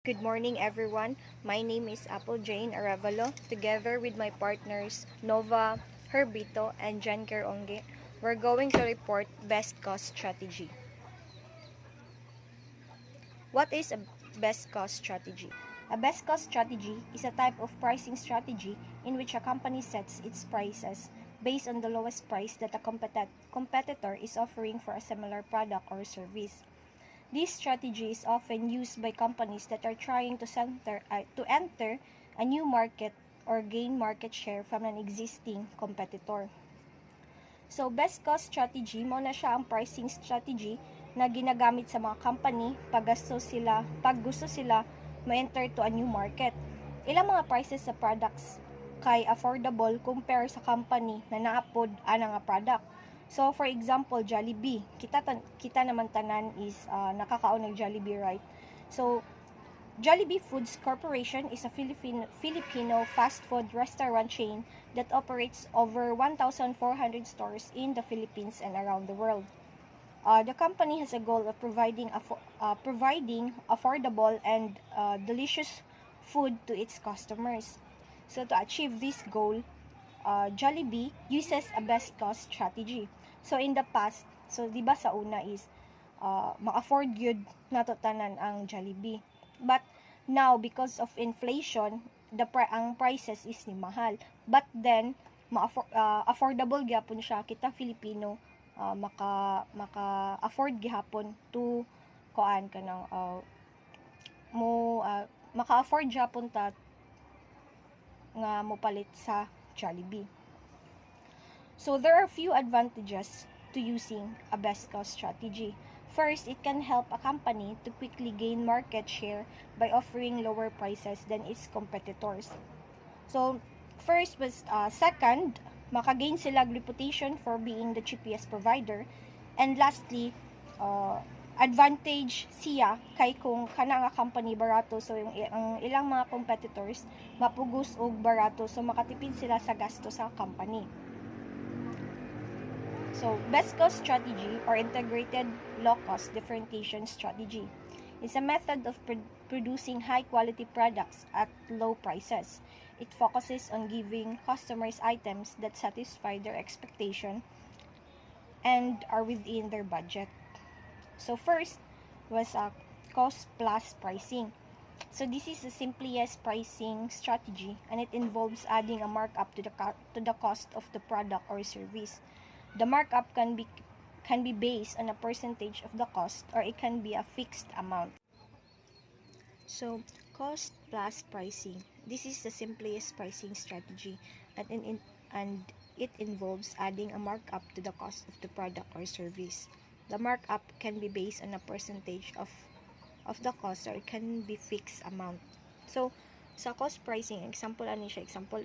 Good morning, everyone. My name is Apple Jane Arevalo. Together with my partners Nova, Herbito, and Jan Onge, we're going to report best cost strategy. What is a best cost strategy? A best cost strategy is a type of pricing strategy in which a company sets its prices based on the lowest price that a competitor is offering for a similar product or service. This strategy is often used by companies that are trying to enter a new market or gain market share from an existing competitor. So, best cost strategy, mo na siya ang pricing strategy na ginagamit sa mga company pag gusto sila ma-enter to a new market. Ilang mga prices sa products kay affordable compare sa company na naapod ana nga product. So, for example, Jollibee. Kita naman tanan is nakakaon ng Jollibee, right? So, Jollibee Foods Corporation is a Filipino fast food restaurant chain that operates over 1,400 stores in the Philippines and around the world. The company has a goal of providing affordable and delicious food to its customers. So to achieve this goal, Jollibee uses a best cost strategy. So in the past, so di ba sa una is ma-afford gyud nato tanan ang Jollibee. But now because of inflation, ang prices is ni mahal. But then affordable gyapon siya kita Filipino maka-afford gihapon to kuan kanang maka-afford gyapon ta nga mopalit sa Jollibee. So there are few advantages to using a best cost strategy. First, it can help a company to quickly gain market share by offering lower prices than its competitors. So, second, makagain sila reputation for being the cheapest provider. And lastly, advantage siya kay kung kana nga company barato, so ang ilang mga competitors mapugos og barato, so makatipid sila sa gasto sa company. So, best cost strategy or integrated low-cost differentiation strategy is a method of producing high-quality products at low prices. It focuses on giving customers items that satisfy their expectation and are within their budget. So, first was cost plus pricing. So, this is the simplest pricing strategy, and it involves adding a markup to the cost of the product or service. The markup can be based on a percentage of the cost, or it can be a fixed amount. So, cost plus pricing. This is the simplest pricing strategy, and it involves adding a markup to the cost of the product or service. The markup can be based on a percentage of the cost, or it can be fixed amount. So, sa cost pricing, example ani siya, example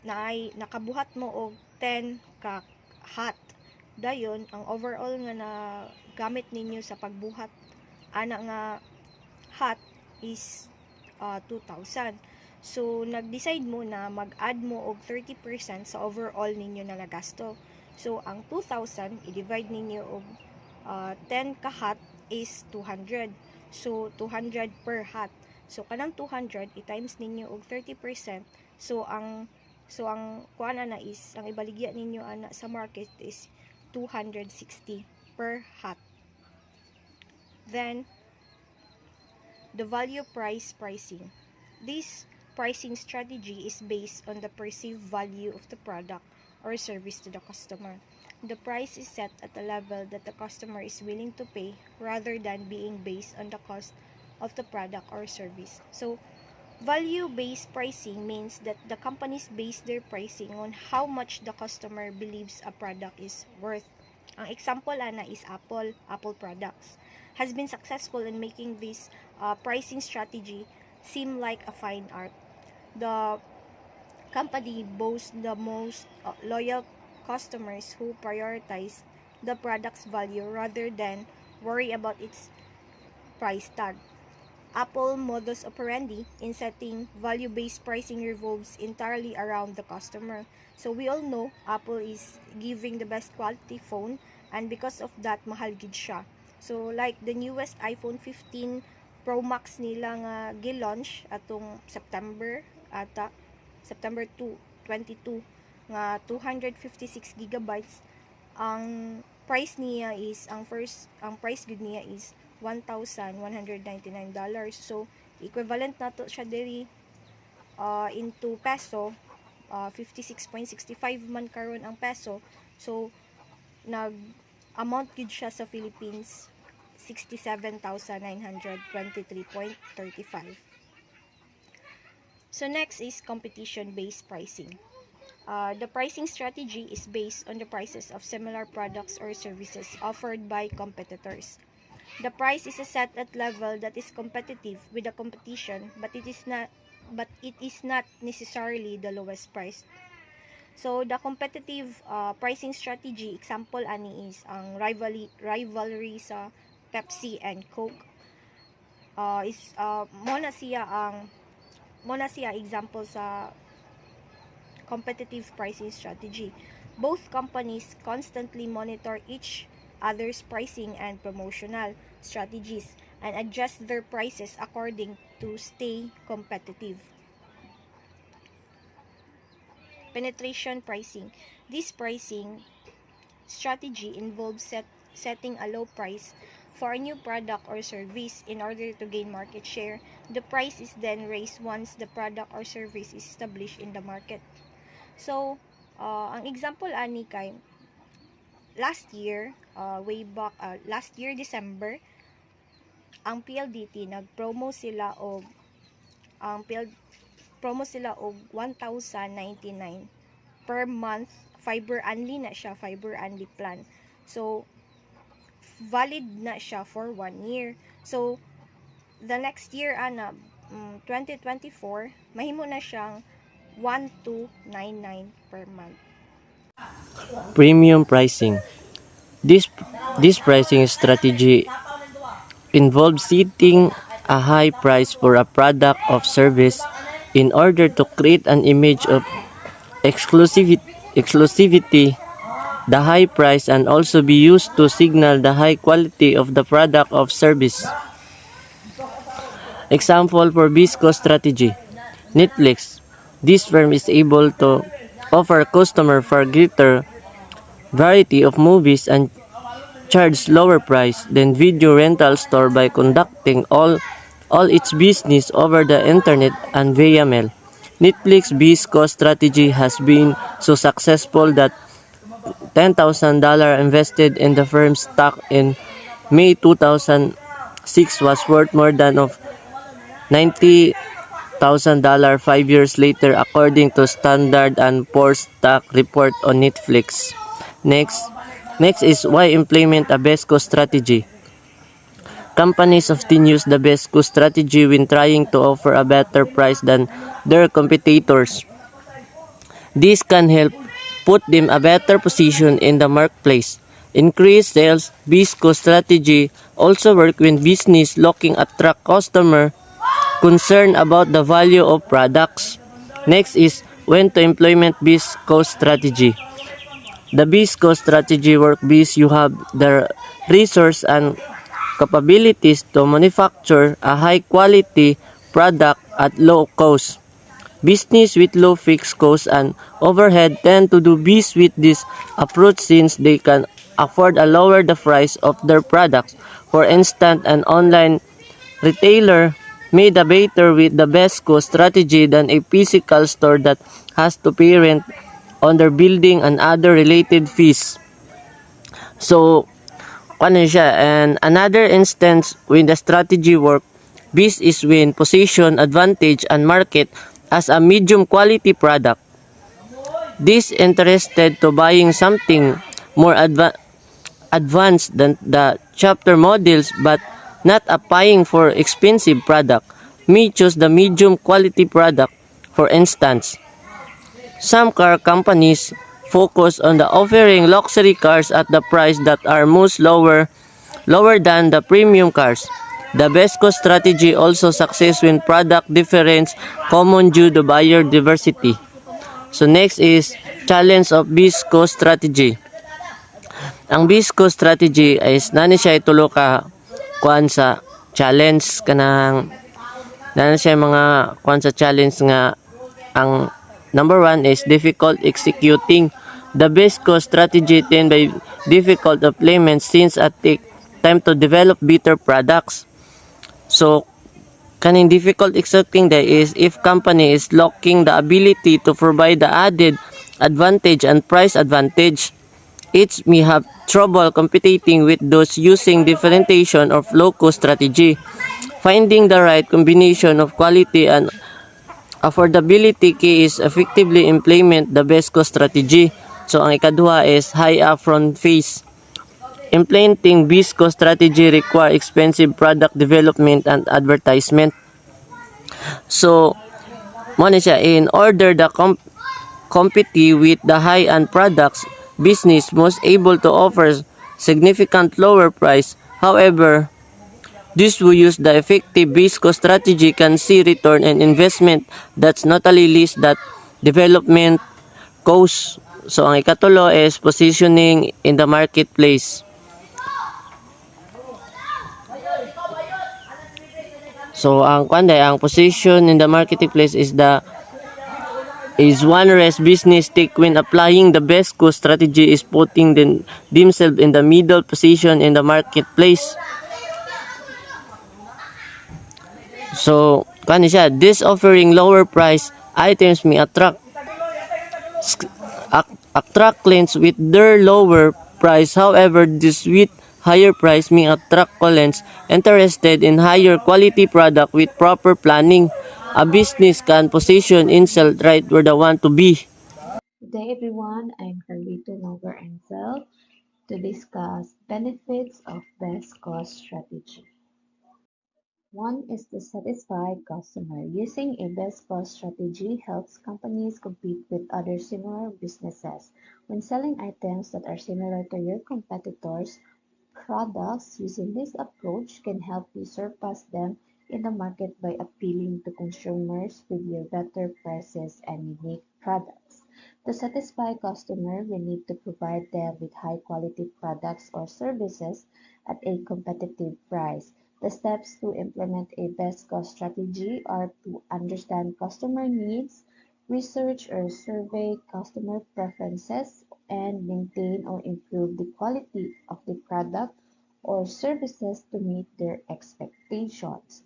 nakabuhat mo og 10 ka hat. Dayon ang overall nga na gamit ninyo sa pagbuhat ana nga hat is 2,000. So nag-decide mo na mag-add mo og 30% sa overall ninyo na nagasto. So ang 2,000 i-divide ninyo og 10 ka hat is 200. So 200 per hat. So kanang 200 i-times ninyo og 30%. So ang kuan ana is ang ibaligya ninyo ana sa market is 260 per hat. Then the value price pricing. This pricing strategy is based on the perceived value of the product or service to the customer. The price is set at a level that the customer is willing to pay rather than being based on the cost of the product or service. So value-based pricing means that the companies base their pricing on how much the customer believes a product is worth. Ang example ana is Apple products has been successful in making this pricing strategy seem like a fine art. The company boasts the most loyal customers who prioritize the product's value rather than worry about its price tag. Apple modus operandi in setting value-based pricing revolves entirely around the customer. So we all know Apple is giving the best quality phone, and because of that mahal gid siya. So like the newest iPhone 15 Pro Max nila nga gi-launch atong September 2, 22 nga 256 gigabytes. Ang price niya is ang price good niya is $1,199. So equivalent nato siya diri into peso, 56.65 man karon ang peso. So nag amount gid siya sa Philippines 67,923.35. So next is competition-based pricing. The pricing strategy is based on the prices of similar products or services offered by competitors. The price is set at level that is competitive with the competition, but it is not necessarily the lowest price. So the competitive pricing strategy example ani is ang rivalry sa Pepsi and Coke. Mo na siya example sa competitive pricing strategy. Both companies constantly monitor each other's pricing and promotional strategies and adjust their prices according to stay competitive. Penetration pricing. This pricing strategy involves setting a low price for a new product or service in order to gain market share. The price is then raised once the product or service is established in the market. So, ang example ani kay last year December, ang PLDT nagpromo sila og $1,099 per month fiber only na siya, fiber only plan. So valid na siya for 1 year. So the next year 2024 mahimo na siyang 1,299 per month. Premium pricing. This pricing strategy involves setting a high price for a product or service in order to create an image of exclusivity. The high price and also be used to signal the high quality of the product or service. Example for BISCO strategy. Netflix. This firm is able to offer customer far greater variety of movies and charge lower price than video rental store by conducting all its business over the internet and via mail. Netflix BISCO strategy has been so successful that $10,000 invested in the firm's stock in May 2006 was worth more than of $90,000 5 years later, according to Standard & Poor's stock report on Netflix. Next is why implement a BESCO strategy. Companies often use the BESCO strategy when trying to offer a better price than their competitors. This can help put them a better position in the marketplace. Increase sales. BESCO strategy also work when business looking at attract customer concerned about the value of products. Next is when to implement BESCO strategy. The BESCO strategy work because you have the resource and capabilities to manufacture a high quality product at low cost. Business with low fixed costs and overhead tend to do business with this approach since they can afford to lower the price of their products. For instance, an online retailer may be better with the BESCO strategy than a physical store that has to pay rent on their building and other related fees. So, ano siya? And another instance when the strategy work, this is when position, advantage, and market as a medium quality product. This interested to buying something more advanced than the chapter models but not applying for expensive product may choose the medium quality product. For instance, some car companies focus on the offering luxury cars at the price that are most lower than the premium cars. The BESCO strategy also success when product difference common due to buyer diversity. So next is challenge of BESCO strategy. Ang BESCO strategy is nani siya itulo ka kuan sa challenge kanang na siya mga kwan sa challenge nga ang number one is difficult executing. The best cost strategy tend by difficult deployment since it take time to develop better products. So kaning difficult executing there is if company is lacking the ability to provide the added advantage and price advantage. It may have trouble competing with those using differentiation of low-cost strategy. Finding the right combination of quality and affordability key is effectively implement the best cost strategy. So ang ikaduha is high upfront fees. Implementing best cost strategy require expensive product development and advertisement. So mo na siya in order the compete with the high-end products, business must able to offer significant lower price. However, this will use the effective base cost strategy can see return and investment that's not only list that development cost. So ang ikatulo is positioning in the marketplace. So ang ang position in the marketplace is one rest business take when applying the best cost strategy is putting themselves in the middle position in the marketplace. So siya, this offering lower price items may attract clients with their lower price. However, this with higher price may attract clients interested in higher quality product with proper planning. A business can position itself right where they want to be. Good day everyone, I'm Carlito Nover Ansel to discuss benefits of best cost strategy. One is to satisfy customer. Using a best cost strategy helps companies compete with other similar businesses. When selling items that are similar to your competitors' products, using this approach can help you surpass them in the market by appealing to consumers with your better prices and unique products. To satisfy customers, we need to provide them with high quality products or services at a competitive price. The steps to implement a best cost strategy are to understand customer needs, research or survey customer preferences, and maintain or improve the quality of the product or services to meet their expectations.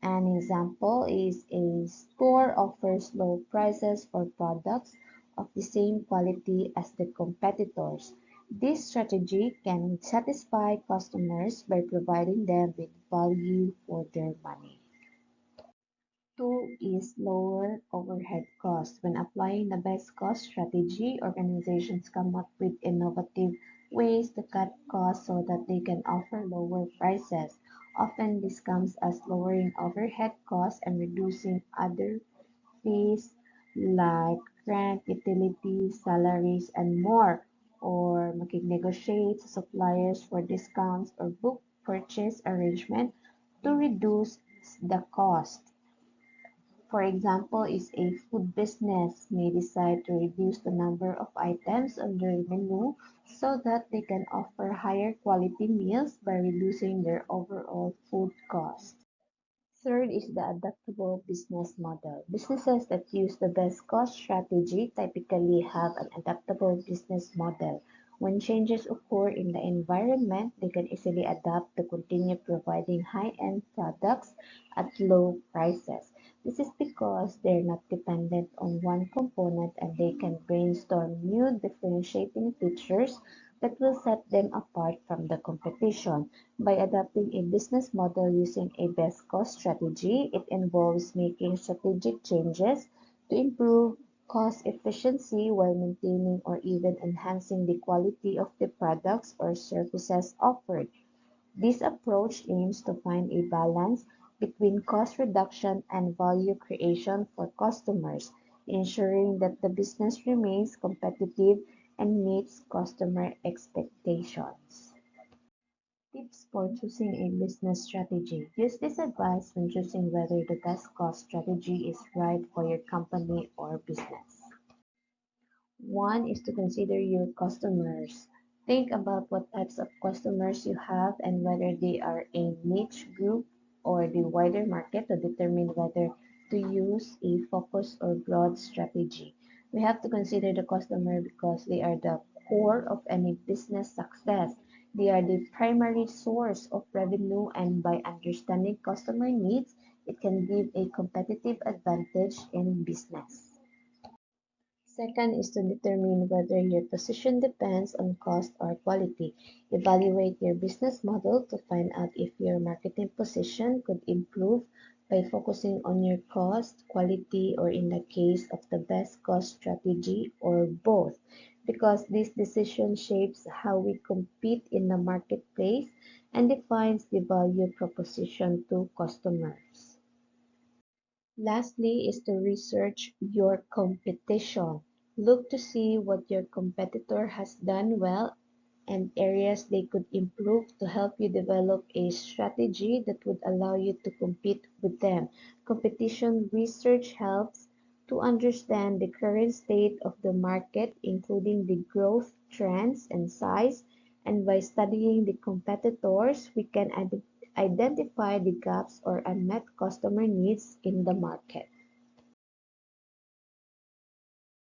An example is a store offers low prices for products of the same quality as the competitors. This strategy can satisfy customers by providing them with value for their money. Two is lower overhead costs. When applying the best cost strategy, organizations come up with innovative ways to cut costs so that they can offer lower prices. Often this comes as lowering overhead costs and reducing other fees like rent, utilities, salaries, and more, or makipag-negotiate sa suppliers for discounts or book purchase arrangement to reduce the cost. For example, is a food business may decide to reduce the number of items on their menu so that they can offer higher quality meals by reducing their overall food cost. Third is the adaptable business model. Businesses that use the best cost strategy typically have an adaptable business model. When changes occur in the environment, they can easily adapt to continue providing high-end products at low prices. This is because they're not dependent on one component and they can brainstorm new differentiating features that will set them apart from the competition. By adopting a business model using a best cost strategy, it involves making strategic changes to improve cost efficiency while maintaining or even enhancing the quality of the products or services offered. This approach aims to find a balance between cost reduction and value creation for customers, ensuring that the business remains competitive and meets customer expectations. Tips for choosing a business strategy. Use this advice when choosing whether the best cost strategy is right for your company or business. One is to consider your customers. Think about what types of customers you have and whether they are a niche group or the wider market to determine whether to use a focus or broad strategy. We have to consider the customer because they are the core of any business success. They are the primary source of revenue, and by understanding customer needs, it can give a competitive advantage in business. Second is to determine whether your position depends on cost or quality. Evaluate your business model to find out if your marketing position could improve by focusing on your cost, quality, or in the case of the best cost strategy, or both, because this decision shapes how we compete in the marketplace and defines the value proposition to customers. Lastly is to research your competition. Look to see what your competitor has done well and areas they could improve to help you develop a strategy that would allow you to compete with them. Competition research helps to understand the current state of the market, including the growth trends and size, and by studying the competitors, we can identify the gaps or unmet customer needs in the market.